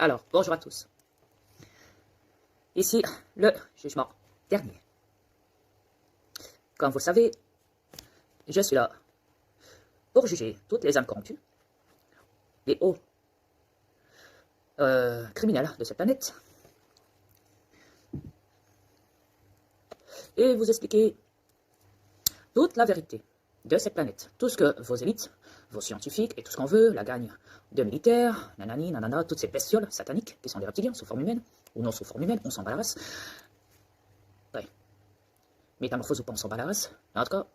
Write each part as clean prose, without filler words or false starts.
Alors, bonjour à tous. Ici, le jugement dernier. Comme vous le savez, je suis là pour juger toutes les âmes corrompues, les hauts criminels de cette planète, et vous expliquer toute la vérité de cette planète. Tout ce que vos élites, vos scientifiques et tout ce qu'on veut, la gagne de militaires, nanani, nanana, toutes ces bestioles sataniques qui sont des reptiliens sous forme humaine, ou non sous forme humaine, on s'en bat la race. Ouais. Métamorphose ou pas, on s'en bat la race. Mais en tout cas,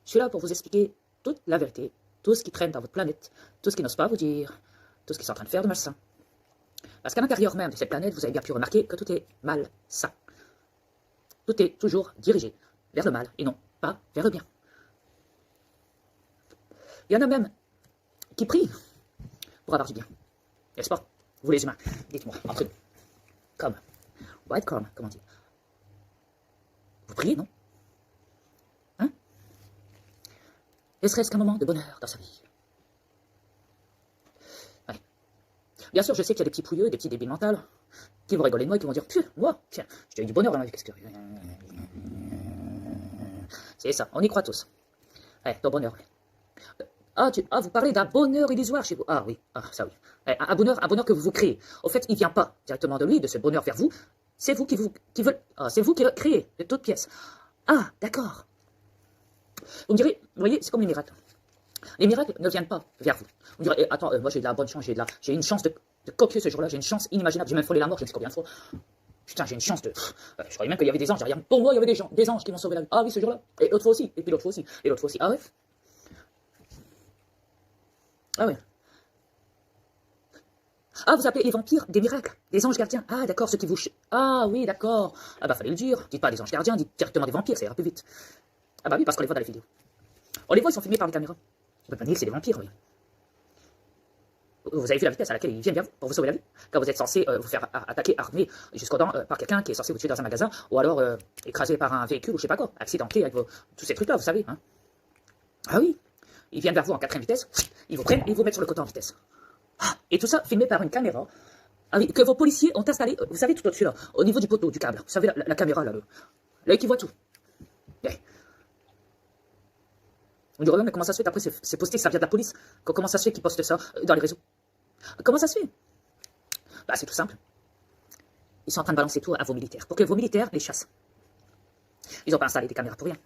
je suis là pour vous expliquer toute la vérité, tout ce qui traîne dans votre planète, tout ce qui n'ose pas vous dire, tout ce qu'ils sont en train de faire de malsain. Parce qu'à l'intérieur même de cette planète, vous avez bien pu remarquer que tout est malsain. Tout est toujours dirigé vers le mal et non pas vers le bien. Il y en a même qui prient pour avoir du bien. N'est-ce pas? Vous les humains, dites-moi, entre nous. Comme, white comme on dit. Vous priez, non? Hein? Ne serait-ce qu'un moment de bonheur dans sa vie. Ouais. Bien sûr, je sais qu'il y a des petits pouilleux, des petits débiles mentaux, qui vont rigoler de moi et qui vont dire, putain, moi, tiens, j'ai eu du bonheur dans ma vie, qu'est-ce que... C'est ça, on y croit tous. Ouais, ton bonheur. Vous parlez d'un bonheur illusoire chez vous. Ah oui, ça oui. Un bonheur que vous vous créez. Au fait, il ne vient pas directement de lui, de ce bonheur vers vous. C'est vous c'est vous qui le créez, de toutes pièces. Ah, d'accord. Vous me direz, vous voyez, c'est comme les miracles. Les miracles ne viennent pas vers vous. Vous me direz, attends, moi j'ai de la bonne chance, j'ai une chance de copier ce jour-là, j'ai une chance inimaginable, j'ai même frôlé la mort, je ne sais combien de fois. Putain, j'ai une chance de... je croyais même qu'il y avait des anges derrière. Pour moi, il y avait des anges qui m'ont sauvé la vie. Ah oui, ce jour-là. Et l'autre fois aussi, et puis l'autre fois aussi, et l'autre fois aussi. Ah ouais. Ah ouais. Ah, vous appelez les vampires des miracles, des anges gardiens. Ah, d'accord, ceux qui vous... Ah oui, d'accord. Ah bah, fallait le dire. Dites pas des anges gardiens, dites directement des vampires, ça ira plus vite. Ah bah oui, parce qu'on les voit dans les vidéos. On les voit, ils sont filmés par des caméras. On peut pas dire que c'est des vampires, oui. Vous avez vu la vitesse à laquelle ils viennent vers vous pour vous sauver la vie. Quand vous êtes censé vous faire attaquer, armé jusqu'aux dents par quelqu'un qui est censé vous tuer dans un magasin, ou alors écrasé par un véhicule, ou je sais pas quoi, accidenté avec tous ces trucs-là, vous savez. Hein. Ah oui, ils viennent vers vous en 4ème vitesse, ils vous prennent et ils vous mettent sur le côté en vitesse. Ah, et tout ça filmé par une caméra que vos policiers ont installée, vous savez, tout au-dessus là, au niveau du poteau, du câble. Vous savez, la caméra là, l'œil qui voit tout. Ouais. On dirait même, mais comment ça se fait, après c'est posté, ça vient de la police. Comment ça se fait qu'ils postent ça dans les réseaux? Comment ça se fait? Bah, c'est tout simple. Ils sont en train de balancer tout à vos militaires, pour que vos militaires les chassent. Ils n'ont pas installé des caméras pour rien.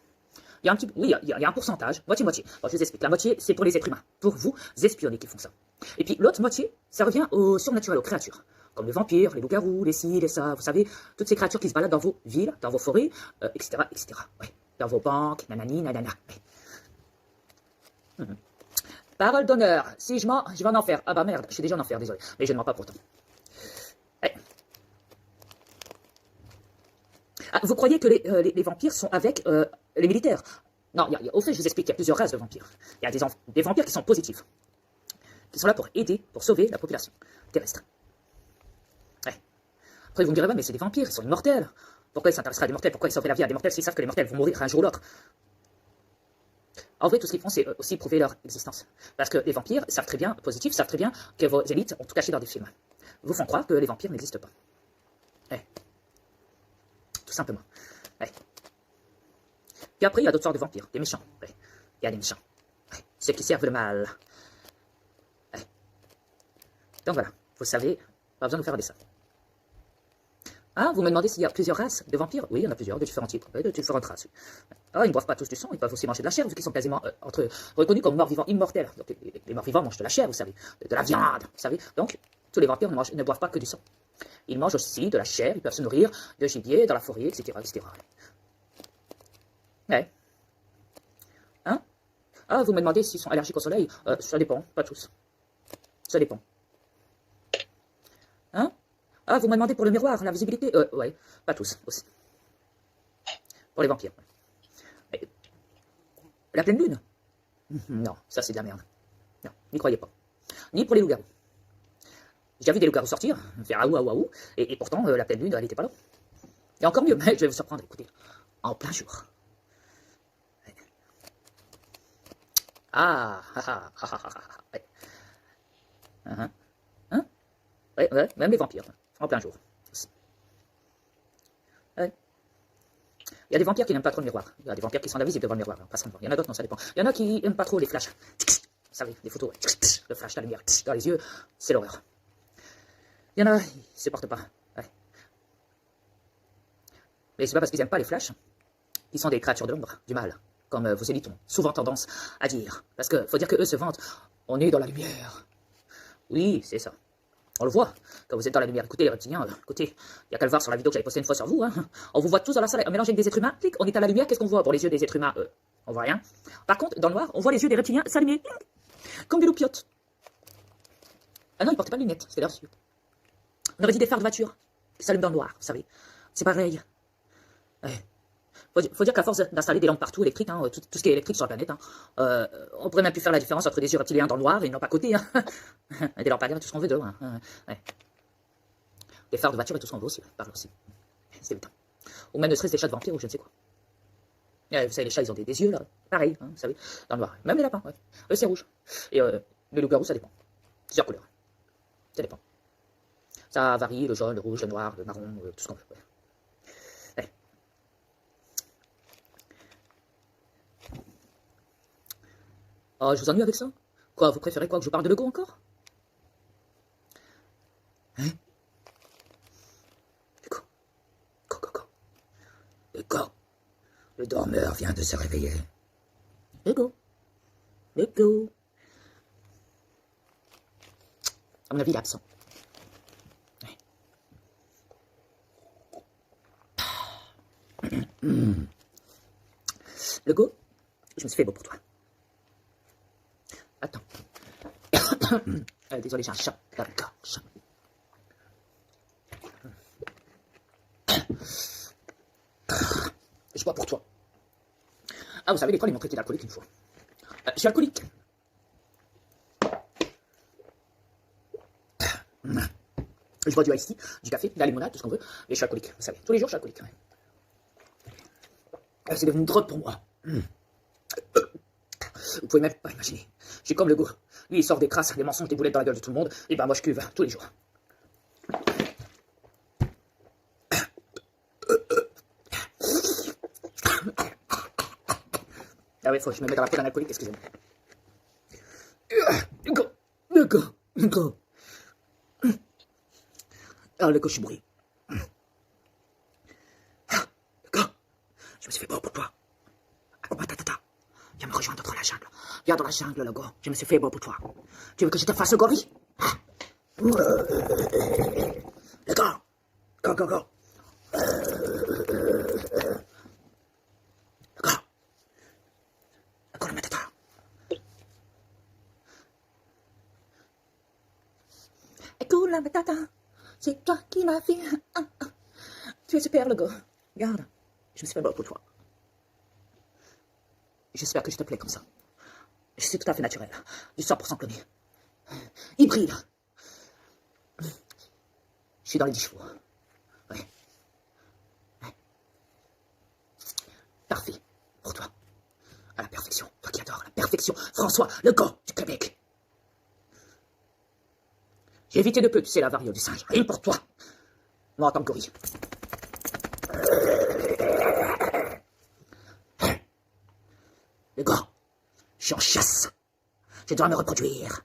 Il y a un petit, oui, il y a un pourcentage, moitié-moitié. Bon, je vous explique, la moitié, c'est pour les êtres humains, pour vous espionner qui font ça. Et puis l'autre moitié, ça revient au surnaturel, aux créatures, comme les vampires, les loups-garous, les ci, les ça, vous savez, toutes ces créatures qui se baladent dans vos villes, dans vos forêts, etc., etc. Ouais. Dans vos banques, nanani, nanana. Ouais. Parole d'honneur, si je mens, je vais en enfer. Ah bah merde, je suis déjà en enfer, désolé, mais je ne mens pas pourtant. Ouais. Ah, vous croyez que les vampires sont avec les militaires? Non, au fait, je vous explique, il y a plusieurs races de vampires. Il y a des vampires qui sont positifs, qui sont là pour aider, pour sauver la population terrestre. Ouais. Après, vous me direz, ouais, mais c'est des vampires, ils sont immortels. Pourquoi ils s'intéresseraient à des mortels? Pourquoi ils sauveraient la vie à des mortels s'ils savent que les mortels vont mourir un jour ou l'autre? En vrai, tout ce qu'ils font, c'est aussi prouver leur existence. Parce que les vampires savent très bien, positifs, savent très bien que vos élites ont tout caché dans des films. Vous font croire que les vampires n'existent pas. Ouais. Tout simplement. Ouais. Puis après, il y a d'autres sortes de vampires, des méchants. Ouais. Il y a des méchants. Ouais. Ceux qui servent le mal. Ouais. Donc voilà, vous savez, pas besoin de vous faire un dessin. Ah, vous me demandez s'il y a plusieurs races de vampires? Oui, il y en a plusieurs, de différents types, de différentes races. Ah, ils ne boivent pas tous du sang, ils peuvent aussi manger de la chair, vu qu'ils sont quasiment reconnus comme morts-vivants immortels. Donc, les morts-vivants mangent de la chair, vous savez, de la viande, vous savez. Donc, tous les vampires ne boivent pas que du sang. Ils mangent aussi de la chair, ils peuvent se nourrir de gibier dans la forêt, etc., etc. Ouais. Hein? Ah, vous me demandez s'ils sont allergiques au soleil? Ça dépend, pas tous. Ça dépend. Hein? Ah, vous me demandez pour le miroir, la visibilité? Ouais, pas tous, aussi. Pour les vampires. Ouais. La pleine lune? Non, ça c'est de la merde. Non, n'y croyez pas. Ni pour les loups-garous. J'ai déjà vu des loups-garous sortir, faire aou aou aou, et pourtant la pleine lune, elle n'était pas là. Et encore mieux, je vais vous surprendre, écoutez, en plein jour. Ah, ah, ah, ah, ah, ah, ouais. Hein? Ouais, ouais, même les vampires, en plein jour. Ouais. Il y a des vampires qui n'aiment pas trop le miroir. Il y a des vampires qui sont invisibles devant le miroir, passant devant. Il y en a d'autres, non, ça dépend. Il y en a qui n'aiment pas trop les flashs. Vous savez, les photos, le flash, la lumière dans les yeux, c'est l'horreur. Il y en a, ils ne supportent pas. Ouais. Mais c'est pas parce qu'ils n'aiment pas les flashs qu'ils sont des créatures de l'ombre, du mal, comme vos élites ont souvent tendance à dire. Parce que faut dire qu'eux se vantent, on est dans la lumière. Oui, c'est ça. On le voit, quand vous êtes dans la lumière. Écoutez, les reptiliens, écoutez, il y a qu'à le voir sur la vidéo que j'avais postée une fois sur vous. Hein. On vous voit tous dans la salle, mélangé avec des êtres humains. Clic, on est à la lumière, qu'est-ce qu'on voit? Pour les yeux des êtres humains, on voit rien. Par contre, dans le noir, on voit les yeux des reptiliens s'allumer, comme des loupiottes. Ah non, ils portaient pas de lunettes, c'était leur yeux. On aurait dit des phares de voiture qui s'allument dans le noir, vous savez. C'est pareil. Ouais. Faut dire qu'à force d'installer des lampes partout électriques, hein, tout ce qui est électrique sur la planète, hein, on pourrait même plus faire la différence entre des yeux reptiliens dans le noir et une lampe à côté. Hein. Des lampadaires et tout ce qu'on veut d'eux. Hein. Ouais. Des phares de voiture et tout ce qu'on veut aussi, par là aussi. C'est évident. Ou même ne serait-ce des chats de vampires ou je ne sais quoi. Vous savez, les chats, ils ont des yeux, là, pareil, hein, vous savez, dans le noir. Même les lapins, ouais. Eux, c'est rouge. Et les loups-garous, ça dépend. Plusieurs couleurs. Ça dépend. Ça varie, le jaune, le rouge, le noir, le marron, tout ce qu'on veut. Ouais. Ouais. Oh, je vous ennuie avec ça? Quoi, vous préférez quoi, que je vous parle de Lego encore? Hein? Lego. Lego. Le dormeur vient de se réveiller. Lego. Lego. À mon avis, il est absent. Lego, je me suis fait beau pour toi. Attends. Désolé, j'ai un chat dans la gorge. Je bois pour toi. Ah, vous savez, l'école, ils m'ont traité d'alcoolique une fois. Je suis alcoolique. Je bois du iced tea, du café, de la limonade, tout ce qu'on veut. Mais je suis alcoolique, vous savez. Tous les jours, je suis alcoolique. C'est devenu une drogue pour moi. Vous pouvez même pas imaginer. J'ai comme le goût. Lui, il sort des crasses, des mensonges, des boulettes dans la gueule de tout le monde. Et ben moi, je cuve tous les jours. Ah ouais, faut que je me mette dans la peau d'un alcoolique, excusez-moi. Le go. Ah, le go, je suis bourré. Le go, je me suis fait beau pour toi. Viens me rejoindre dans la jungle. Viens dans la jungle, le go. Je me suis fait beau pour toi. Tu veux que je te fasse le gorille? Le go. Go. Hakuna Matata, c'est toi qui m'as fait. Tu es super, le go. Regarde, je me suis fait beau pour toi. J'espère que je te plais comme ça. Je suis tout à fait naturel, du 100% cloné. Hybride. Je suis dans les 10 chevaux. Ouais. Parfait, pour toi. À la perfection, toi qui adores la perfection. François, le go du Québec. J'ai évité de peu, tu sais, la variole du singe. Rien pour toi. Moi, en tant que gorille. Le gars, je suis en chasse. Je dois me reproduire.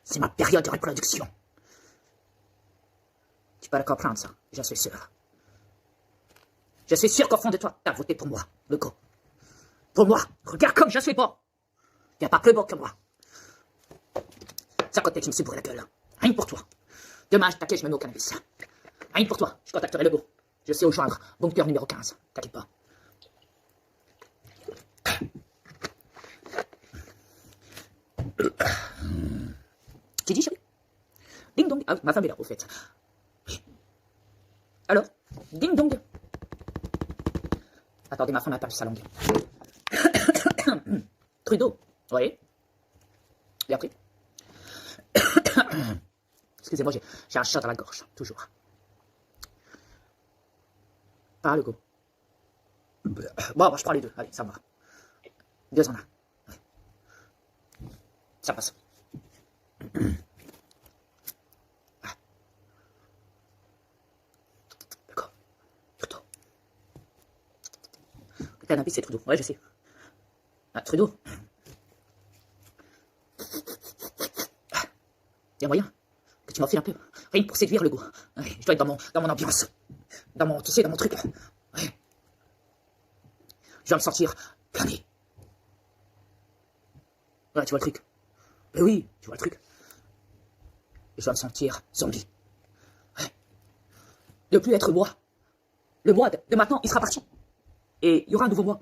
C'est ma période de reproduction. Tu peux le comprendre, ça, j'en suis sûr. Je suis sûr qu'au fond de toi, t'as voté pour moi, le gars. Pour moi, regarde comme je suis beau. Il n'y a pas plus beau que moi. C'est à côté qui me suis bourré la gueule. Rien pour toi. Demain, je t'inquiète, je me mets au cannabis. Rien pour toi, je contacterai le go. Je sais où joindre. Bunker numéro 15. T'inquiète pas. Tu dis, chérie? Ding dong. Ah oui, ma femme est là, au fait. Alors? Ding dong. Attendez, ma femme a perdu sa langue. Trudeau. Oui. Et après? Excusez-moi, j'ai un chat dans la gorge, toujours. Pas le go. Bon, je prends les deux. Allez, ça me va. 2 en 1. Ouais. Ça passe. Cannabis, c'est Trudeau. Ouais, je sais. Ah, Trudeau. Il y a moyen que tu m'enfiles un peu. Rien que pour séduire le goût. Ouais, je dois être dans mon ambiance. Tu sais, dans mon truc. Ouais. Je dois me sentir plané. Ouais, tu vois le truc. Ben oui, tu vois le truc. Je dois me sentir zombie. Ouais. Ne plus être moi. Le mois de maintenant, il sera parti. Et il y aura un nouveau mois.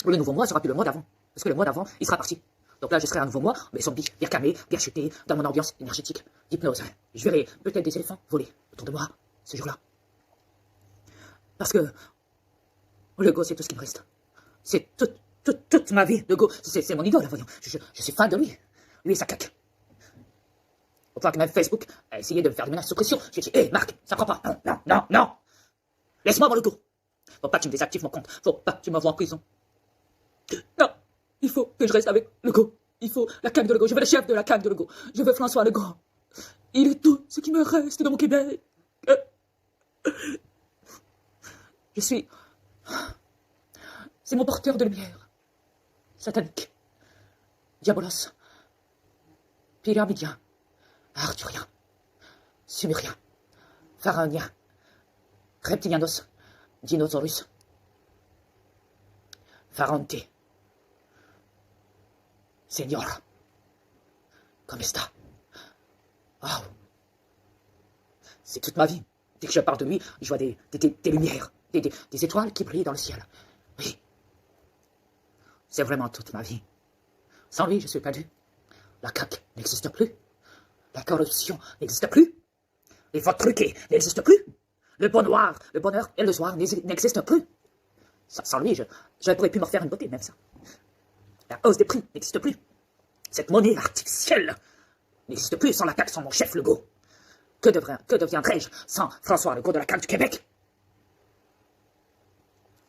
Le nouveau mois sera plus le mois d'avant. Parce que le mois d'avant, il sera parti. Donc là, je serai un nouveau mois, mais zombie, bien calmé, bien chuté, dans mon ambiance énergétique d'hypnose. Je verrai peut-être des éléphants voler autour de moi, ce jour-là. Parce que le go, c'est tout ce qui me reste. C'est toute ma vie, le go. C'est mon idole, voyons. Je suis fan de lui. Lui et sa caque. Au point que même Facebook a essayé de me faire des menaces sous pression. J'ai dit, hé, Marc, ça prend pas. Non, non, non, non. Laisse-moi mon logo. Faut pas que tu me désactives mon compte. Faut pas que tu m'envoies en prison. Non, il faut que je reste avec Legault. Il faut la CAQ de Legault. Je veux le chef de la CAQ de Legault. Je veux François Legault. Il est tout ce qui me reste de mon Québec. Je suis... C'est mon porteur de lumière. Satanique. Diabolos. Pyramidien. Arthurien. Sumérien. Pharaonien. Reptilianos. Dinosaurus. Pharaonte. Seigneur. Comme está. Oh. C'est toute ma vie. Dès que je parle de lui, je vois des lumières, des étoiles qui brillent dans le ciel. Oui. C'est vraiment toute ma vie. Sans lui, je suis perdu. La CAQ n'existe plus. La corruption n'existe plus. Les votes truqués n'existent plus. Le bonheur et le soir n'existent plus. Sans lui, je ne pourrais plus me refaire une beauté, même ça. La hausse des prix n'existe plus. Cette monnaie artificielle n'existe plus sans la CAQ, sans mon chef Legault. Que deviendrais-je sans François Legault de la CAQ du Québec?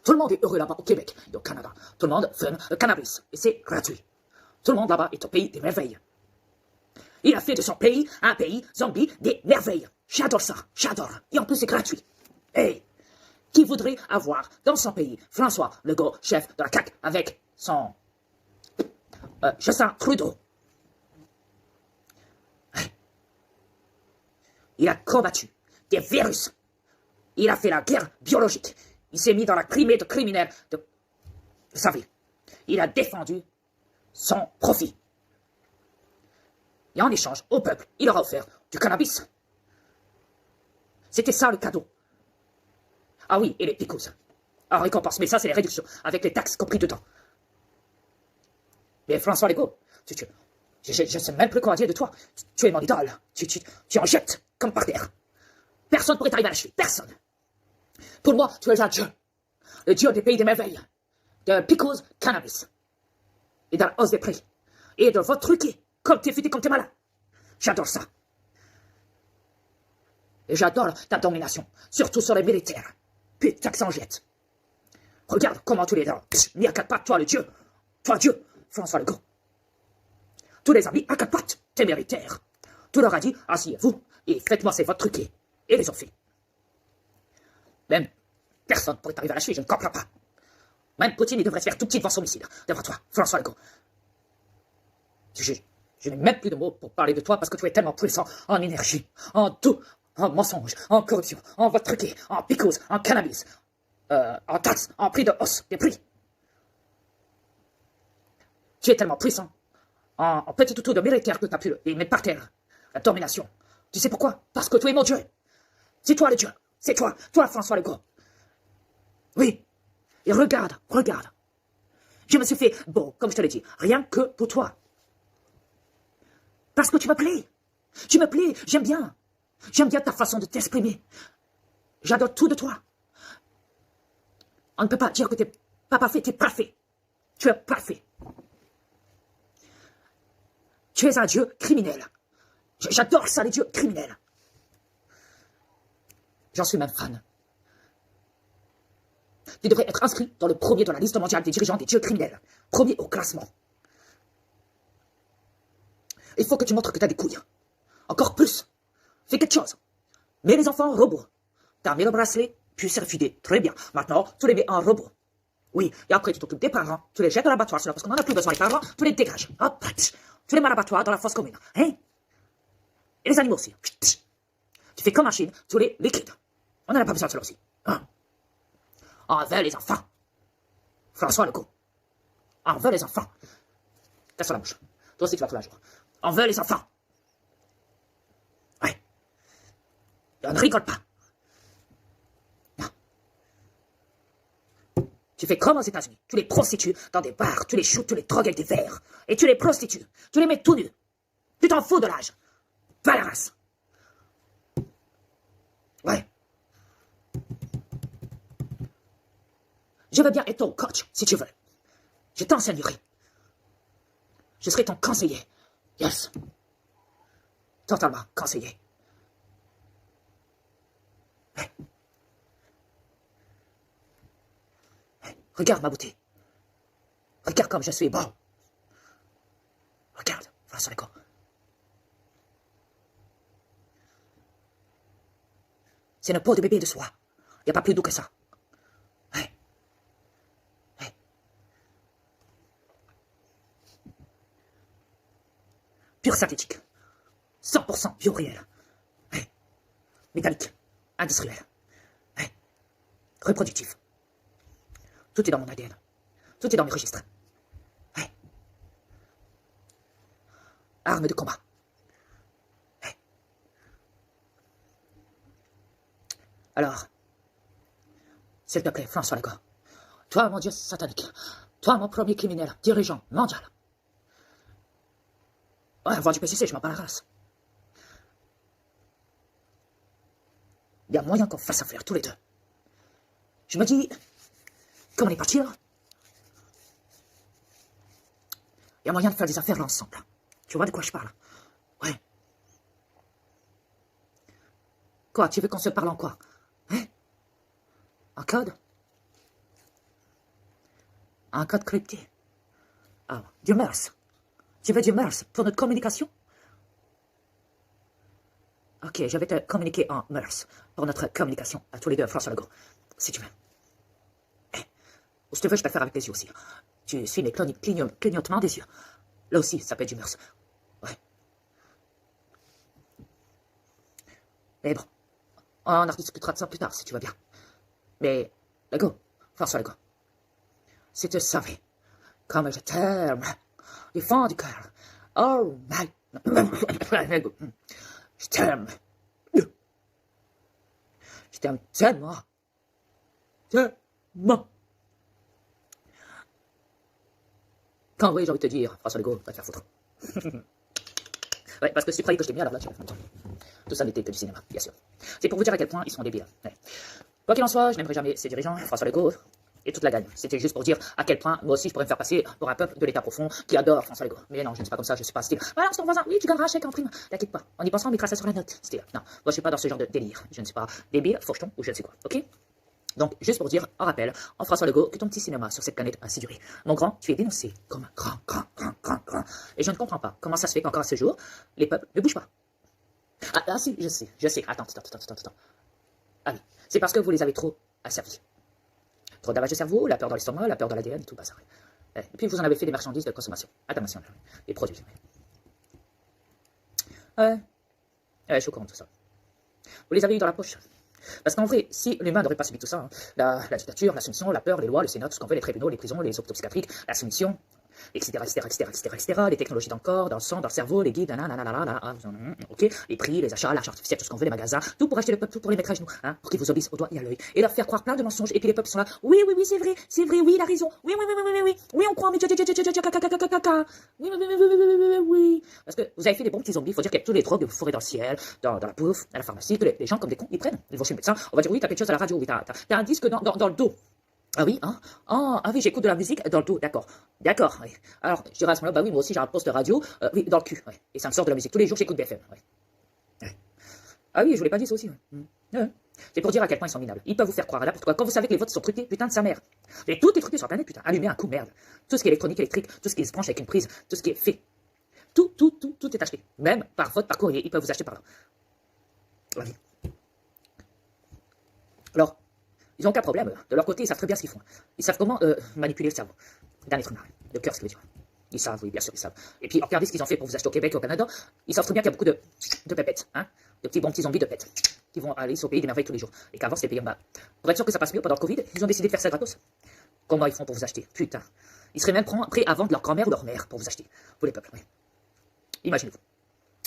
Tout le monde est heureux là-bas au Québec et au Canada. Tout le monde fume le cannabis et c'est gratuit. Tout le monde là-bas est au pays des merveilles. Il a fait de son pays un pays zombie des merveilles. J'adore ça, j'adore. Et en plus c'est gratuit. Hey, qui voudrait avoir dans son pays François Legault, chef de la CAQ, avec son Justin Trudeau? Il a combattu des virus. Il a fait la guerre biologique. Il s'est mis dans la Crimée de criminels de sa ville. Il a défendu son profit. Et en échange, au peuple, il leur a offert du cannabis. C'était ça le cadeau. Ah oui, et les picos. En récompense, mais ça c'est les réductions, avec les taxes compris dedans. Mais François Legault, je ne sais même plus quoi dire de toi. Tu es mon idole. Tu en jettes comme par terre. Personne ne pourrait t'arriver à la cheville. Personne. Pour moi, tu es un dieu. Le dieu des pays des merveilles. De picos cannabis. Et de la hausse des prix. Et de votre truqué. Comme t'es futé, comme t'es malin. J'adore ça. Et j'adore ta domination. Surtout sur les militaires. Putain que ça en jette. Regarde comment tous les gens. Mis à quatre pattes, toi le dieu. Toi Dieu. François Legault. Tous les amis à quatre pattes, téméraires. Tout leur a dit, asseyez-vous et faites-moi ces votes truqués. Et les ont fait. Même personne ne pourrait t'arriver à la cheville, je ne comprends pas. Même Poutine, il devrait se faire tout petit devant son homicide. Devant toi, François Legault. Je n'ai même plus de mots pour parler de toi parce que tu es tellement puissant en énergie, en tout, en mensonge, en corruption, en vote truqué, en picose, en cannabis, en taxes, en prix de hausse des prix. Tu es tellement puissant en petit toutou de militaire que tu as pu les mettre par terre. La domination. Tu sais pourquoi? Parce que tu es mon Dieu. C'est toi le Dieu. C'est toi François Legault. Oui. Et regarde. Je me suis fait beau, comme je te l'ai dit, rien que pour toi. Parce que tu me plais. Tu me plais, j'aime bien. J'aime bien ta façon de t'exprimer. J'adore tout de toi. On ne peut pas dire que tu n'es pas parfait, tu es parfait. Tu es parfait. Tu es un dieu criminel. J'adore ça, les dieux criminels. J'en suis même fan. Tu devrais être inscrit dans le premier de la liste mondiale des dirigeants des dieux criminels. Premier au classement. Il faut que tu montres que tu as des couilles. Encore plus. Fais quelque chose. Mets les enfants en robot. T'as mis le bracelet, puis c'est refusé. Très bien. Maintenant, tu les mets en robot. Oui, et après tu t'occupes des parents, tu les jettes dans l'abattoir, parce qu'on n'en a plus besoin, les parents, tu les dégages. Hop, tu les mets à l'abattoir dans la fosse commune. Hein? Et les animaux aussi. Tu fais comme en Chine, tu les liquides. On n'en a pas besoin de cela aussi. Hein? On veut les enfants. François Legault. On veut les enfants. Casse la bouche. Toi aussi tu vas trouver un jour. On veut les enfants. Ouais. Et on ne rigole pas. Non. Tu fais comme aux États-Unis. Tu les prostitues dans des bars, tu les shoots, tu les drogues avec des verres. Et tu les prostitues. Tu les mets tout nus. Tu t'en fous de l'âge. Va à la race. Ouais. Je veux bien être ton coach, si tu veux. Je t'enseignerai. Je serai ton conseiller. Yes. Totalement conseiller. Ouais. Ouais. Regarde ma beauté. Regarde comme je suis beau. Regarde, François Legault. C'est une peau de bébé de soie. Il n'y a pas plus doux que ça. Ouais. Ouais. Pur synthétique. 100% bio réel. Ouais. Métallique. Industriel. Ouais. Reproductif. Tout est dans mon ADN. Tout est dans mes registres. Ouais. Arme de combat. Ouais. Alors, s'il te plaît, François Legault, toi, mon Dieu satanique, toi, mon premier criminel, dirigeant mondial. Ouais, voir du PCC, je m'en bats la race. Il y a moyen qu'on fasse affaire, tous les deux. Je me dis, comme on est parti là, il y a moyen de faire des affaires là ensemble. Tu vois de quoi je parle? Ouais. Quoi, tu veux qu'on se parle en quoi? Hein? En code? En code crypté? Ah, du MERS. Tu veux du MERS pour notre communication? Ok, je vais te communiquer en MERS pour notre communication à tous les deux, François Legault, si tu veux. Ou si tu veux, je peux le faire avec les yeux aussi. Tu suis mes clignotements des yeux. Là aussi, ça peut être du MERS. Ouais. Mais bon, on en rediscutera de ça plus tard, si tu veux bien. Mais, Legault, François Legault, si tu savais comme je t'aime du fond du cœur. Oh my... Je t'aime. Je t'aime tellement. Tellement. Quand oui, j'ai envie de te dire, François Legault, va te faire foutre. Ouais, parce que si tu croyais que je t'ai mis à la blague, tout ça n'était que du cinéma, bien sûr. C'est pour vous dire à quel point ils sont débiles. Ouais. Quoi qu'il en soit, je n'aimerais jamais ces dirigeants, François Legault et toute la gagne. C'était juste pour dire à quel point, moi aussi, je pourrais me faire passer pour un peuple de l'État profond qui adore François Legault. Mais non, je ne suis pas comme ça, je suis pas style. Voilà, c'est ton voisin, oui, tu gagneras un chèque en prime. T'inquiète pas, on y pensera, on mettra ça sur la note. Style. Non, moi, je suis pas dans ce genre de délire. Je ne suis pas débile, faucheton ou je ne sais quoi, ok? Donc, juste pour dire, en rappel, en François Legault, que ton petit cinéma sur cette planète a ainsi duré. Mon grand, tu es dénoncé comme un grand. Et je ne comprends pas comment ça se fait qu'encore à ce jour, les peuples ne bougent pas. Ah si, je sais. Attends. Ah oui, c'est parce que vous les avez trop asservis. Trop de lavage de cerveau, la peur dans l'estomac, la peur dans l'ADN, tout ça. Et puis vous en avez fait des marchandises de consommation, des produits. Ouais, je suis au courant de tout ça. Vous les avez eu dans la poche. Parce qu'en vrai, si l'humain n'aurait pas subi tout ça, hein, la dictature, la soumission, la peur, les lois, le Sénat, tout ce qu'on veut, les tribunaux, les prisons, les hôpitaux psychiatriques, la soumission, etc., les technologies dans le corps, dans le sang, dans le cerveau, les guides, ok, les prix, les achats, l'argent artificiel, tout ce qu'on veut, les magasins, tout pour acheter le peuple, tout pour les mettre à genoux, hein, pour qu'ils vous obéissent au doigt et à l'œil, et leur faire croire plein de mensonges, et puis les peuples sont là, oui, c'est vrai, oui, il a raison, oui, on croit, mais oui, parce que vous avez fait des bons petits zombies, il faut dire qu'il y a tous les drogues que vous fourrez dans le ciel, dans la bouffe, à la pharmacie, que les gens comme des cons, ils prennent, ils vont chez le médecin, on va dire, oui, t'as quelque chose à la radio, oui, t'as un disque dans le dos. Ah oui, hein? Ah oui, j'écoute de la musique dans le dos, d'accord, oui. Alors, je dirais à ce moment-là, bah oui, moi aussi j'ai un poste de radio, oui, dans le cul, ouais. Et ça me sort de la musique. Tous les jours, j'écoute BFM, ouais. Ouais. Ah oui, je vous l'ai pas dit ça aussi, ouais. Ouais. C'est pour dire à quel point ils sont minables. Ils peuvent vous faire croire à n'importe quoi. Quand vous savez que les votes sont truqués, putain de sa mère. Et tout est truqué sur la planète, putain. Allumez un coup, merde. Tout ce qui est électronique, électrique, tout ce qui se branche avec une prise, tout ce qui est fait. Tout est acheté. Même par vote, par courrier, ils peuvent vous acheter par là. Ouais. Alors, Ils n'ont aucun problème. De leur côté, ils savent très bien ce qu'ils font. Ils savent comment manipuler le cerveau d'un être humain. Le cœur, ce que je veux dire. Ils savent, oui, bien sûr, ils savent. Et puis, regardez ce qu'ils ont fait pour vous acheter au Québec et au Canada. Ils savent très bien qu'il y a beaucoup de pépettes, hein, de petits bons petits zombies de pètes, qui vont aller au pays des merveilles tous les jours. Et qu'avant, c'était payant. Bah, pour être sûr que ça passe mieux pendant le Covid, ils ont décidé de faire ça gratos. Comment ils font pour vous acheter? Putain. Ils seraient même prêts à vendre leur grand-mère ou leur mère pour vous acheter. Vous les peuples, oui. Imaginez-vous.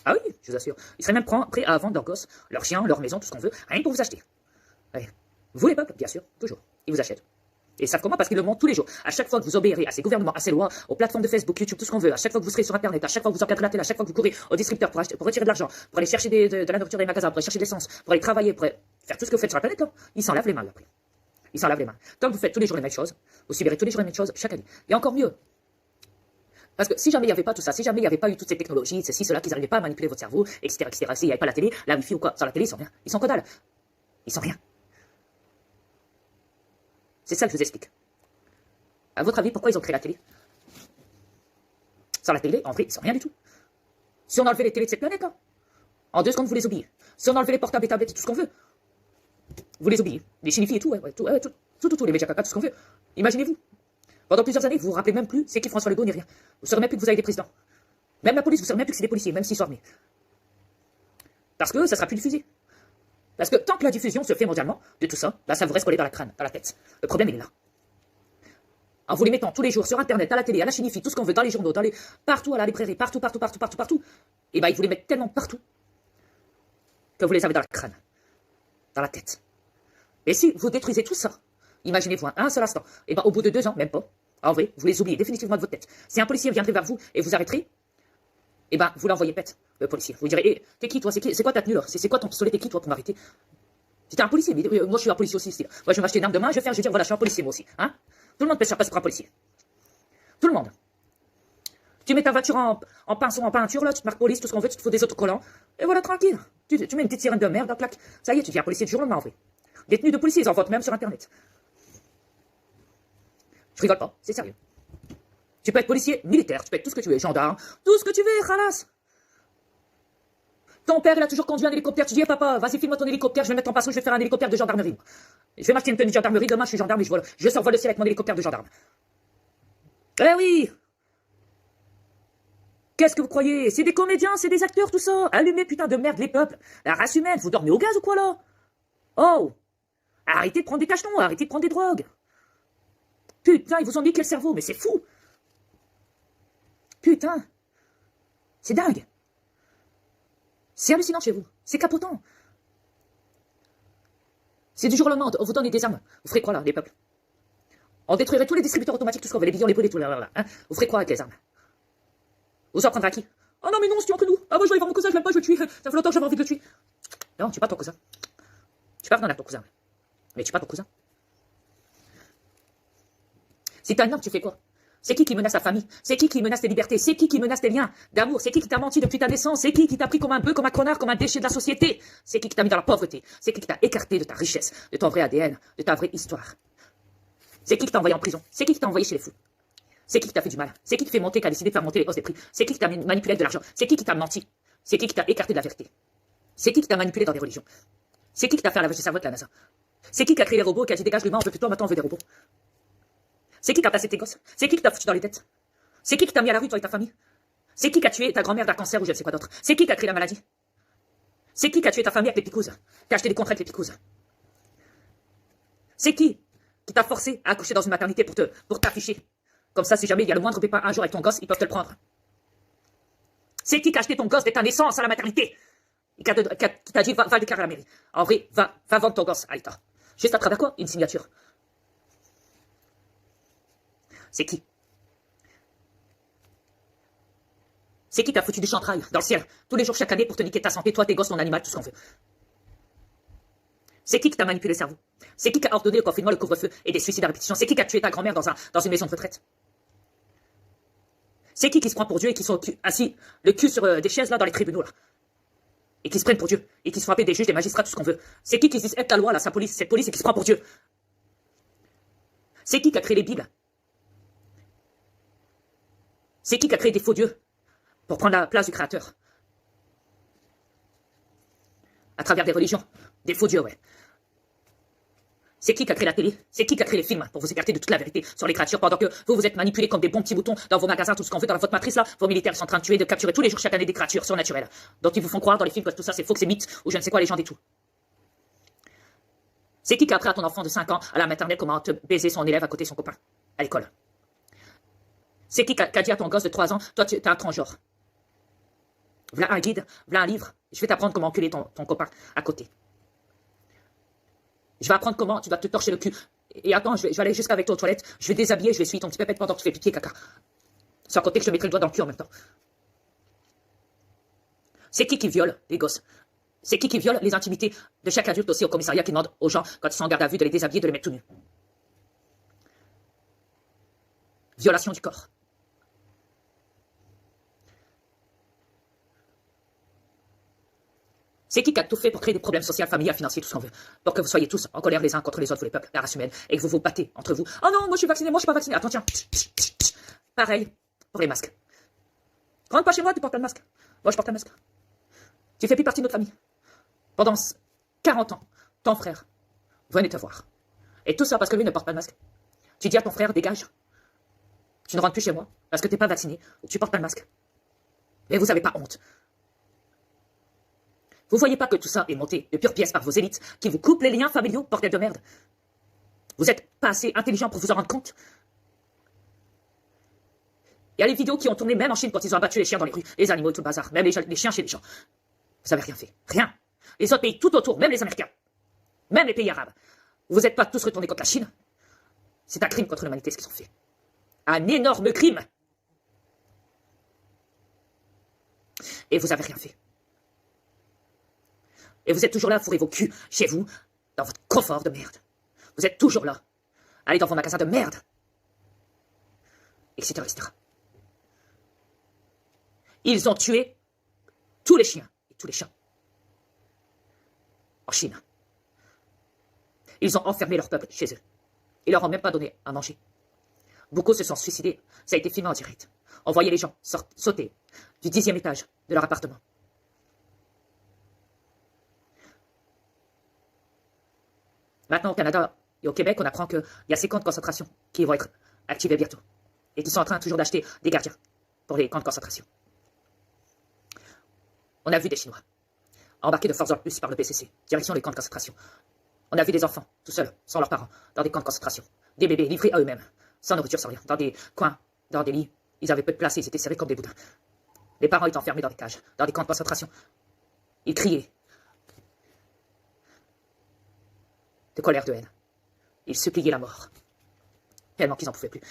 Ah oui, je vous assure. Ils seraient même prêts à vendre leurs gosses, leurs chiens, leur maison, tout ce qu'on veut, rien que pour vous acheter. Ouais. Vous les peuples, bien sûr, toujours. Ils vous achètent. Et savent comment? Parce qu'ils le montrent tous les jours. À chaque fois que vous obéirez à ces gouvernements, à ces lois, aux plateformes de Facebook, YouTube, tout ce qu'on veut, à chaque fois que vous serez sur Internet, à chaque fois que vous encadrez la télé, à chaque fois que vous courez au distributeur pour retirer de l'argent, pour aller chercher de la nourriture des magasins, pour aller chercher de l'essence, pour aller travailler, pour faire tout ce que vous faites sur la planète, là, ils s'en lavent les mains après. Ils s'en lavent les mains. Tant que vous faites tous les jours les mêmes choses, vous subirez tous les jours les mêmes choses chaque année. Et encore mieux. Parce que si jamais il n'y avait pas tout ça, si jamais il n'y avait pas eu toutes ces technologies, ceci, cela, qu'ils n'arrivaient pas à manipuler votre cerveau, etc., etc., s'il n'y avait pas la télé, la wifi ou quoi, sans la télé, ils sont rien. Ils sont que dalle. Ils sont rien. C'est ça que je vous explique. À votre avis, pourquoi ils ont créé la télé? Sans la télé, en vrai, ils sont rien du tout. Si on enlevait les télés de cette planète, là, en 2 secondes, vous les oubliez. Si on enlevait les portables, les tablettes et tout ce qu'on veut, vous les oubliez. Les chinifies et tout, tout, les médias caca, tout ce qu'on veut. Imaginez-vous. Pendant plusieurs années, vous vous rappelez même plus c'est qui François Legault ni rien. Vous ne saurez même plus que vous avez des présidents. Même la police, vous ne saurez même plus que c'est des policiers, même s'ils sont armés. Parce que ça ne sera plus diffusé. Parce que tant que la diffusion se fait mondialement de tout ça, là, ça vous reste collé dans la crâne, dans la tête. Le problème, il est là. En vous les mettant tous les jours sur Internet, à la télé, à la chinifie, tout ce qu'on veut, dans les journaux, partout, à la librairie, partout, et ben ils vous les mettent tellement partout que vous les avez dans le crâne, dans la tête. Et si vous détruisez tout ça, imaginez-vous un seul instant, et ben au bout de 2 ans, même pas, en vrai, vous les oubliez définitivement de votre tête. Si un policier viendrait vers vous et vous arrêterez, et ben vous l'envoyez pète, le policier. Vous lui direz, hé, t'es qui toi? C'est quoi ta tenue là? C'est quoi ton pistolet? T'es qui toi pour m'arrêter? C'était un policier, mais moi je suis un policier aussi. Moi je vais m'acheter une arme demain, je vais dire voilà, je suis un policier moi aussi. Hein? Tout le monde peut se faire passer pour un policier. Tout le monde. Tu mets ta voiture en pinceau, en peinture, là, tu te marques police, tout ce qu'on veut, tu te fous des autocollants, et voilà, tranquille. Tu mets une petite sirène de merde, en claque. Ça y est, tu deviens policier du jour au lendemain, en vrai. Des tenues de policier, ils en votent même sur Internet. Je rigole pas, c'est sérieux. Tu peux être policier militaire, tu peux être tout ce que tu veux, gendarme, tout ce que tu veux, khalas. Ton père, il a toujours conduit un hélicoptère, tu dis, papa, vas-y, filme-moi ton hélicoptère, je vais mettre en pinceau, je vais faire un hélicoptère de gendarmerie. Je vais m'acheter une tenue de gendarmerie, demain je suis gendarme et je survole le ciel avec mon hélicoptère de gendarme. Eh oui! Qu'est-ce que vous croyez? C'est des comédiens, c'est des acteurs, tout ça. Allumez, putain de merde, les peuples. La race humaine, vous dormez au gaz ou quoi, là? Oh! Arrêtez de prendre des cachetons, arrêtez de prendre des drogues. Putain, ils vous ont niqué le cerveau, mais c'est fou. Putain. C'est dingue. C'est hallucinant chez vous. C'est capotant. C'est du jour au lendemain, on vous donne des armes. Vous ferez quoi, là, les peuples? On détruirait tous les distributeurs automatiques, tout ce qu'on veut, les bidons, les poulets, tout là, hein? Vous ferez quoi avec les armes? Vous en prendrez à qui? Oh non, mais non, c'est entre nous. Ah, moi, je vais aller voir mon cousin, je l'aime pas, je vais le tuer. Ça fait longtemps que j'avais envie de le tuer. Non, tu es pas ton cousin. Tu peux pas venir avec ton cousin. Mais tu es pas ton cousin. Si t'as un homme, tu fais quoi? C'est qui menace ta famille? C'est qui menace tes libertés? C'est qui menace tes liens d'amour? C'est qui t'a menti depuis ta naissance? C'est qui t'a pris comme un bœuf, comme un connard, comme un déchet de la société? C'est qui t'a mis dans la pauvreté? C'est qui t'a écarté de ta richesse, de ton vrai ADN, de ta vraie histoire? C'est qui t'a envoyé en prison? C'est qui t'a envoyé chez les fous? C'est qui t'a fait du mal? C'est qui fait monter, qui a décidé de faire monter les hausses des prix? C'est qui t'a manipulé avec de l'argent? C'est qui t'a menti? C'est qui t'a écarté de la vérité? C'est qui t'a manipulé dans des religions? C'est qui t'a fait un lavage de cerveau avec la NASA? C'est qui a créé les robots, qui a dit dégage l'humain, on veut plus de toi, maintenant on veut des robots? C'est qui t'a placé tes gosses? C'est qui t'a foutu dans les dettes? C'est qui t'a mis à la rue, toi et ta famille? C'est qui a tué ta grand-mère d'un cancer ou je ne sais quoi d'autre? C'est qui a créé la maladie? C'est qui a tué ta famille avec les picouses? Qui a acheté des contrats avec les picouses? C'est qui t'a forcé à accoucher dans une maternité pour t'afficher? Comme ça, si jamais il y a le moindre pépin un jour avec ton gosse, ils peuvent te le prendre. C'est qui a acheté ton gosse dès ta naissance à la maternité? Et qui t'a dit, va le déclarer à la mairie. En vrai, va vendre ton gosse à l'État. Juste à travers quoi? Une signature. C'est qui? C'est qui t'a foutu du chantrail dans le ciel tous les jours chaque année pour te niquer ta santé, toi, tes gosses, ton animal, tout ce qu'on veut? C'est qui t'a manipulé le cerveau? C'est qui a ordonné le confinement, le couvre-feu et des suicides à répétition? C'est qui a tué ta grand-mère dans une maison de retraite? C'est qui se prend pour Dieu et qui sont assis le cul sur des chaises là dans les tribunaux là? Et qui se prennent pour Dieu et qui se font appeler des juges, des magistrats, tout ce qu'on veut? C'est qui se disent être la loi là, cette police et qui se prend pour Dieu? C'est qui a créé les Bibles? C'est qui a créé des faux dieux pour prendre la place du Créateur? À travers des religions, des faux dieux, ouais. C'est qui a créé la télé? C'est qui a créé les films pour vous écarter de toute la vérité sur les créatures pendant que vous êtes manipulés comme des bons petits boutons dans vos magasins, tout ce qu'on veut dans votre matrice là? Vos militaires sont en train de tuer, de capturer tous les jours chaque année des créatures surnaturelles. Donc ils vous font croire dans les films que tout ça c'est faux, que c'est mythe, ou je ne sais quoi, légende et tout. C'est qui a appris à ton enfant de 5 ans à la maternelle comment te baiser son élève à côté de son copain à l'école? C'est qui a dit à ton gosse de 3 ans, toi tu es un transgenre? Voilà un guide, voilà un livre, je vais t'apprendre comment enculer ton copain à côté. Je vais apprendre comment tu dois te torcher le cul. Et attends, je vais aller jusqu'avec toi aux toilettes, je vais déshabiller, je vais essuyer ton petit pépette pendant que tu fais pipi et caca. Sans compter que je te mettrai le doigt dans le cul en même temps. C'est qui viole les gosses? C'est qui viole les intimités de chaque adulte aussi au commissariat qui demande aux gens, quand ils sont en garde à vue, de les déshabiller, de les mettre tout nus? Violation du corps. C'est qui a tout fait pour créer des problèmes sociaux, familiaux, financiers, tout ce qu'on veut, pour que vous soyez tous en colère les uns contre les autres, vous les peuples, la race humaine, et que vous vous battez entre vous. Oh non, moi je suis vacciné, moi je suis pas vacciné. Attends, tiens. Pareil pour les masques. Rentre pas chez moi, tu portes pas le masque. Moi je porte un masque. Tu fais plus partie de notre famille. Pendant 40 ans, ton frère venait te voir. Et tout ça parce que lui ne porte pas de masque. Tu dis à ton frère, dégage. Tu ne rentres plus chez moi parce que tu n'es pas vacciné ou que tu portes pas le masque. Et vous n'avez pas honte. Vous voyez pas que tout ça est monté de pure pièce par vos élites qui vous coupent les liens familiaux, bordel de merde? Vous êtes pas assez intelligent pour vous en rendre compte? Il y a les vidéos qui ont tourné même en Chine quand ils ont abattu les chiens dans les rues, les animaux et tout le bazar, même les chiens chez les gens. Vous avez rien fait. Rien. Les autres pays tout autour, même les Américains, même les pays arabes, vous n'êtes pas tous retournés contre la Chine. C'est un crime contre l'humanité ce qu'ils ont fait. Un énorme crime. Et vous avez rien fait. Et vous êtes toujours là à fourrer vos culs chez vous, dans votre confort de merde. Vous êtes toujours là. Allez dans vos magasins de merde. Etc. etc. Ils ont tué tous les chiens et tous les chats. En Chine. Ils ont enfermé leur peuple chez eux. Ils leur ont même pas donné à manger. Beaucoup se sont suicidés. Ça a été filmé en direct. On voyait les gens sauter du 10e étage de leur appartement. Maintenant, au Canada et au Québec, on apprend qu'il y a ces camps de concentration qui vont être activés bientôt. Et qu'ils sont en train toujours d'acheter des gardiens pour les camps de concentration. On a vu des Chinois embarqués de force en plus par le PCC, direction les camps de concentration. On a vu des enfants, tout seuls, sans leurs parents, dans des camps de concentration. Des bébés livrés à eux-mêmes, sans nourriture, sans rien, dans des coins, dans des lits. Ils avaient peu de place et ils étaient serrés comme des boudins. Les parents étaient enfermés dans des cages, dans des camps de concentration. Ils criaient de colère, de haine. Ils suppliaient la mort, tellement qu'ils n'en pouvaient plus.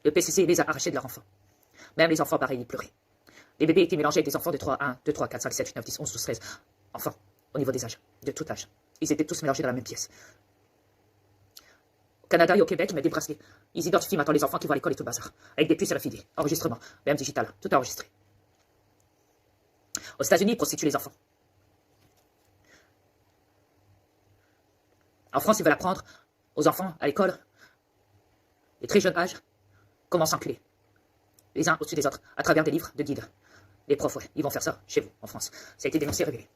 Le PCC les a arrachés de leurs enfants. Même les enfants, pareil, ils pleuraient. Les bébés étaient mélangés avec des enfants de 3, 1, 2, 3, 4, 5, 7, 8, 9, 10, 11, 12, 13 enfants, au niveau des âges, de tout âge. Ils étaient tous mélangés dans la même pièce. Au Canada et au Québec, ils mettent des bracelets. Ils identifient maintenant les enfants qui vont à l'école et tout le bazar. Avec des puces RFID, enregistrement, même digital, tout est enregistré. Aux États-Unis, ils prostituent les enfants. En France, ils veulent apprendre aux enfants, à l'école, de très jeune âge, comment s'enculer. Les uns au-dessus des autres, à travers des livres de guides. Les profs, ouais, ils vont faire ça chez vous, en France. Ça a été dénoncé et révélé.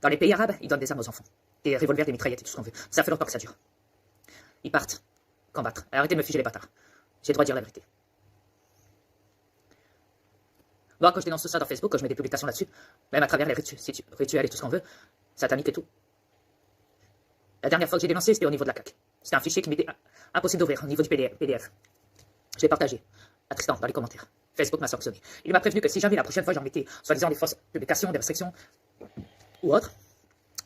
Dans les pays arabes, ils donnent des armes aux enfants. Des revolvers, des mitraillettes et tout ce qu'on veut. Ça fait longtemps que ça dure. Ils partent combattre. Arrêtez de me figer les bâtards. J'ai le droit de dire la vérité. Moi, quand je dénonce tout ça dans Facebook, quand je mets des publications là-dessus, même à travers les rituels et tout ce qu'on veut, satanique et tout. La dernière fois que j'ai dénoncé, c'était au niveau de la CAQ. C'était un fichier qui m'était impossible d'ouvrir au niveau du PDF. Je l'ai partagé à Tristan dans les commentaires. Facebook m'a sanctionné. Il m'a prévenu que si jamais la prochaine fois j'en mettais, soi-disant, des fausses publications, des restrictions ou autres,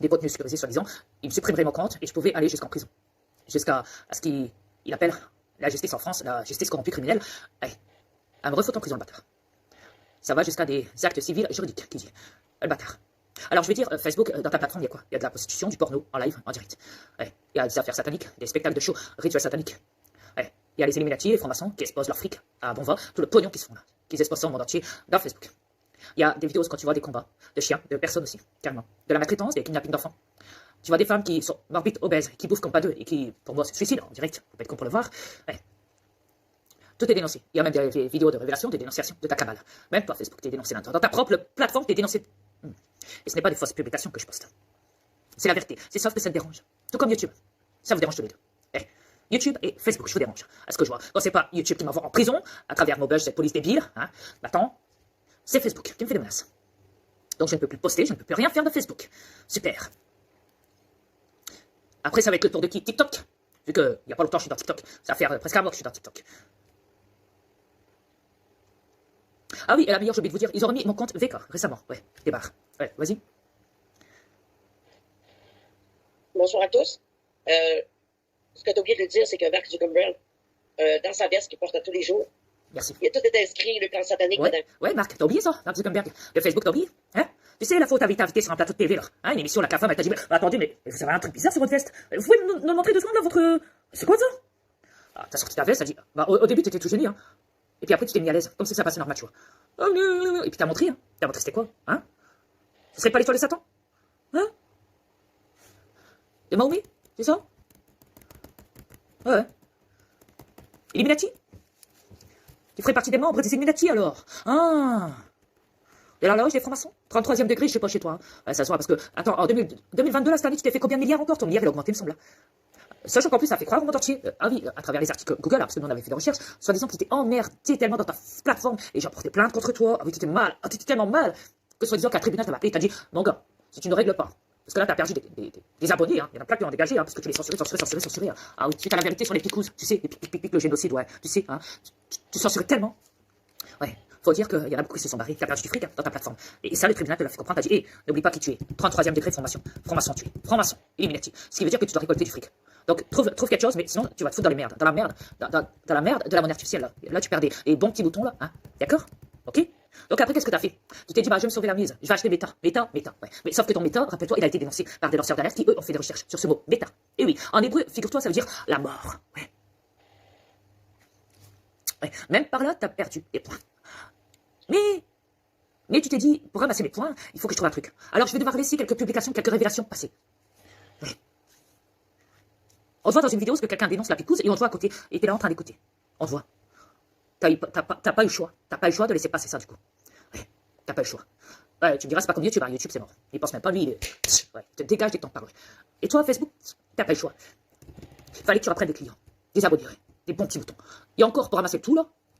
des contenus sécurisés, soi-disant, il me supprimerait mon compte et je pouvais aller jusqu'en prison. Jusqu'à ce qu'il appelle la justice en France, la justice corrompue criminelle, à me refoutre en prison, le bâtard. Ça va jusqu'à des actes civils juridiques, qui dit. Le bâtard. Alors je vais dire, Facebook, dans ta plateforme, il y a quoi? Il y a de la prostitution, du porno, en live, en direct. Il y a des affaires sataniques, des spectacles de show, rituels sataniques. Il y a les Illuminati, les francs-maçons qui exposent leur fric à bon va, tout le pognon qui se font là, qui exposent ça au monde entier dans Facebook. Il y a des vidéos quand tu vois des combats de chiens, de personnes aussi, carrément. De la maltraitance, des kidnappings d'enfants. Tu vois des femmes qui sont morbides, obèses, qui bouffent comme pas deux et qui, pour moi, se suicident en direct. Faut pas être con pour le voir. Tout est dénoncé. Il y a même des vidéos de révélation, des dénonciations de ta cabale. Même toi, Facebook, t'es dénoncé là-dedans. Dans ta propre plateforme, t'es dénoncé. Et ce n'est pas des fausses publications que je poste. C'est la vérité. C'est sauf que ça te dérange. Tout comme YouTube. Ça vous dérange tous les deux. Eh, YouTube et Facebook, je vous dérange. À ce que je vois. Quand c'est pas YouTube qui m'envoie en prison, à travers nos bugs, cette police débile, hein, maintenant, c'est Facebook qui me fait des menaces. Donc je ne peux plus poster, je ne peux plus rien faire de Facebook. Super. Après, ça va être le tour de qui? TikTok. Vu qu'il n'y a pas longtemps, je suis dans TikTok. Ça va faire presque un mois que je suis dans TikTok. Ah oui, et la meilleure, j'ai oublié de vous dire, ils ont remis mon compte VK récemment. Ouais, débarre. Ouais, vas-y. Bonsoir à tous. Ce que tu as oublié de dire, c'est que Mark Zuckerberg, dans sa veste qu'il porte à tous les jours, Merci. il a tout été inscrit, le camp satanique dedans. Ouais, Marc, t'as oublié ça, Mark Zuckerberg? Le Facebook, t'as oublié? Hein? Tu sais, la faute avait été invitée sur un plateau de TV, là. Hein, une émission, là, que la femme, elle t'a dit, mais, attendez, mais vous avez un truc bizarre sur votre veste. Vous pouvez nous montrer 2 secondes, là, votre... C'est quoi, ça? Ah, t'as sorti ta veste, t'as dit, bah, au début, t'étais tout gêné, hein. Et puis après, tu t'es mis à l'aise, comme si ça passait normal, tu vois. Et puis t'as montré, hein. T'as montré, c'était quoi? Hein? Ce serait pas l'étoile de Satan? Hein? De Mahomet? C'est ça? Ouais. Illuminati? Tu ferais partie des membres des Illuminati, alors? Ah! Et la loge des francs-maçons? 33e degré, je sais pas chez toi. Hein. Ouais, ça se voit parce que, attends, en 2022, là, cette année, tu t'es fait combien de milliards encore? Ton milliard, il a augmenté, il me semble. Là. Sachant qu'en plus, ça fait croire au monde entier. Ah oui, à travers les articles Google, parce que nous, on avait fait des recherches, soi-disant que tu étais emmerdé tellement dans ta plateforme, et j'ai porté plainte contre toi. Ah oui, tu étais mal. Ah, tu étais tellement mal, que soi-disant qu'un tribunal t'a appelé et t'a dit, mon gars, si tu ne règles pas, parce que là, t'as perdu des abonnés, hein. Il y en a plein qui ont dégagé, hein, parce que tu les censuré. Hein. Ah oui, tu as la vérité sur les picouzes, tu sais, les pic, le génocide, ouais, tu sais, hein. Tu censurais tellement. Ouais. Faut dire qu'il y en a beaucoup qui se sont barrés, qui a perdu du fric, hein, dans ta plateforme. Et ça, le tribunal te l'a fait comprendre, t'as dit, hé, n'oublie pas qui tu es. 33e degré formation. Franc-maçon, tu es. Franc-maçon, Illuminati. Ce qui veut dire que tu dois récolter du fric. Donc, trouve quelque chose, mais sinon, tu vas te foutre dans les merdes. Dans la merde, dans la merde de la monnaie artificielle, là. Là, tu perds des bons petits boutons, là, hein. D'accord? Ok? Donc après, qu'est-ce que t'as fait? Tu t'es dit, bah, je vais me sauver la mise. Je vais acheter Meta. Ouais. Mais sauf que ton Meta, rappelle-toi, il a été dénoncé par des lanceurs d'alerte qui, eux, ont fait des recherches sur ce mot Meta. Et oui, en hébreu, figure-toi, ça veut dire la mort. Ouais. Ouais. Même par là, t'as perdu des points. Mais tu t'es dit, pour ramasser mes points, il faut que je trouve un truc. Alors je vais devoir laisser quelques publications, quelques révélations passer. Ouais. On te voit dans une vidéo parce que quelqu'un dénonce la picouse et on te voit à côté. Et t'es là en train d'écouter. On te voit. T'as pas eu le choix. T'as pas eu le choix de laisser passer ça du coup. Ouais. T'as pas eu le choix. Ouais, tu me diras, c'est pas comme YouTube, hein. YouTube c'est mort. Il pense même pas, lui, il est... Ouais, il te dégage dès que t'en parles. Et toi, Facebook, t'as pas eu le choix. Il fallait que tu reprennes des clients, des abonnés, des bons petits boutons. Et encore, pour ramasser tout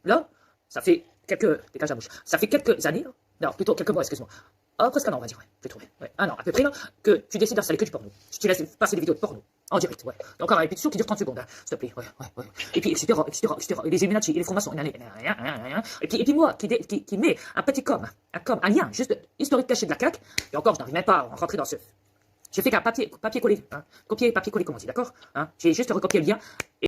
là, ça fait dégage la bouche, ça fait quelques années, là. Non, plutôt quelques mois, excuse-moi. Ah, presque un an, on va dire, ouais, plutôt, ouais. Un an, à peu près, là, que tu décides d'installer que du porno. Tu laisses passer des vidéos de porno, en direct, ouais. Et encore une répétition qui dure 30 secondes, hein, s'il te plaît, ouais. Et puis, etc. Et les Illuminati, et les francs-maçons, et puis moi, qui met un petit un lien, juste historique caché de la CAQ, et encore, je n'arrive même pas à rentrer dans ce... J'ai fait qu'un papier collé, hein, copier, papier collé, comme on dit, d'accord, hein. J'ai juste recopié le lien,